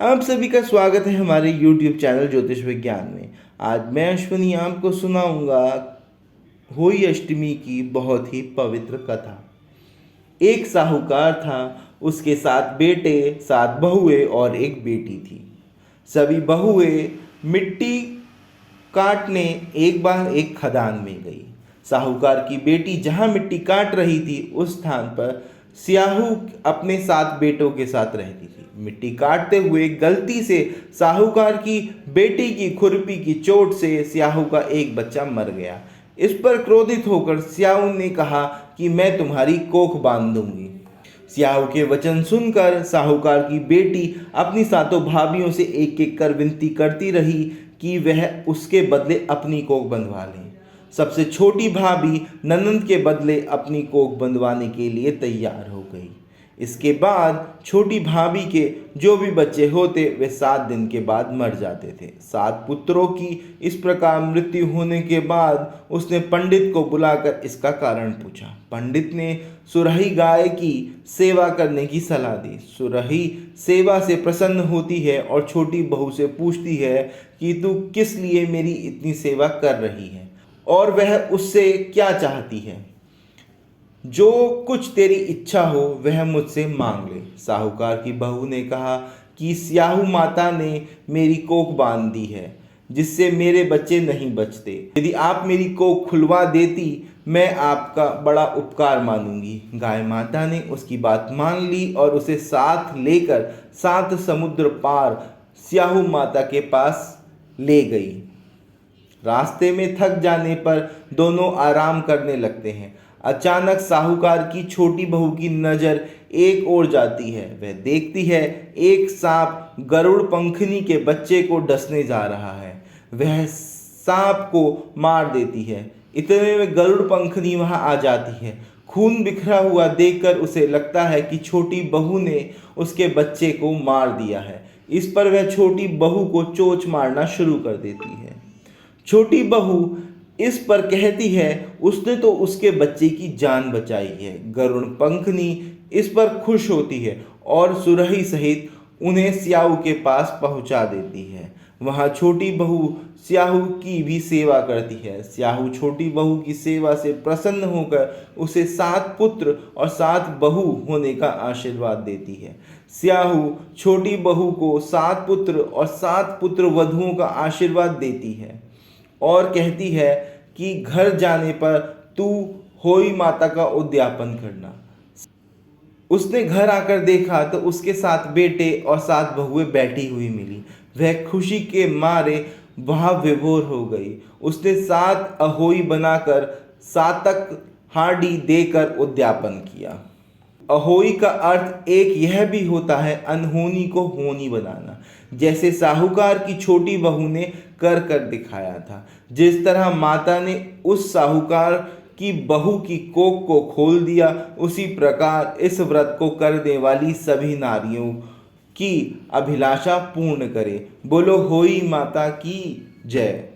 आप सभी का स्वागत है हमारे YouTube चैनल ज्योतिष विज्ञान में। आज मैं अश्विनी आपको सुनाऊंगा होली अष्टमी की बहुत ही पवित्र कथा। एक साहूकार था, उसके 7 बेटे, 7 बहुएं और एक बेटी थी। सभी बहुएं मिट्टी काटने एक बार एक खदान में गई। साहूकार की बेटी जहाँ मिट्टी काट रही थी उस स्थान पर स्याहू अपने 7 बेटों के साथ रहती थी। मिट्टी काटते हुए गलती से साहूकार की बेटी की खुरपी की चोट से स्याहू का एक बच्चा मर गया। इस पर क्रोधित होकर स्याहू ने कहा कि मैं तुम्हारी कोख बांध दूंगी। स्याहू के वचन सुनकर साहूकार की बेटी अपनी 7 भाभियों से एक एक कर विनती करती रही कि वह उसके बदले अपनी कोख बंधवा लें। सबसे छोटी भाभी ननंद के बदले अपनी कोख बंधवाने के लिए तैयार हो गई। इसके बाद छोटी भाभी के जो भी बच्चे होते वे 7 दिन के बाद मर जाते थे। 7 पुत्रों की इस प्रकार मृत्यु होने के बाद उसने पंडित को बुलाकर इसका कारण पूछा। पंडित ने सुरही गाय की सेवा करने की सलाह दी। सुरही सेवा से प्रसन्न होती है और छोटी बहू से पूछती है कि तू किस लिए मेरी इतनी सेवा कर रही है और वह उससे क्या चाहती है। जो कुछ तेरी इच्छा हो वह मुझसे मांग ले। साहूकार की बहू ने कहा कि स्याहू माता ने मेरी कोख बांध दी है जिससे मेरे बच्चे नहीं बचते। यदि आप मेरी कोख खुलवा देती मैं आपका बड़ा उपकार मानूंगी। गाय माता ने उसकी बात मान ली और उसे साथ लेकर 7 समुद्र पार स्याहू माता के पास ले गई। रास्ते में थक जाने पर दोनों आराम करने लगते हैं। अचानक साहूकार की छोटी बहू की नज़र एक ओर जाती है। वह देखती है एक सांप गरुड़ पंखनी के बच्चे को डसने जा रहा है। वह सांप को मार देती है। इतने में गरुड़ पंखनी वहां आ जाती है। खून बिखरा हुआ देखकर उसे लगता है कि छोटी बहू ने उसके बच्चे को मार दिया है। इस पर वह छोटी बहू को चोंच मारना शुरू कर देती है। छोटी बहू इस पर कहती है उसने तो उसके बच्चे की जान बचाई है। गरुड़ पंखनी इस पर खुश होती है और सुरही सहित उन्हें स्याहू के पास पहुंचा देती है। वहां छोटी बहू स्याहू की भी सेवा करती है। स्याहू छोटी बहू की सेवा से प्रसन्न होकर उसे 7 पुत्र और 7 बहू होने का आशीर्वाद देती है। स्याहू छोटी बहू को 7 पुत्र और 7 पुत्र वधुओं का आशीर्वाद देती है और कहती है कि घर जाने पर तू होई माता का उद्यापन करना। उसने घर आकर देखा तो उसके 7 बेटे और 7 बहुएं बैठी हुई मिली। वह खुशी के मारे वहां विभोर हो गई। उसने 7 अहोई बनाकर 7 हांडी देकर उद्यापन किया। अहोई का अर्थ एक यह भी होता है अनहोनी को होनी बनाना, जैसे साहूकार की छोटी बहू ने कर दिखाया था। जिस तरह माता ने उस साहूकार की बहू की कोख को खोल दिया, उसी प्रकार इस व्रत को करने वाली सभी नारियों की अभिलाषा पूर्ण करे। बोलो होई माता की जय।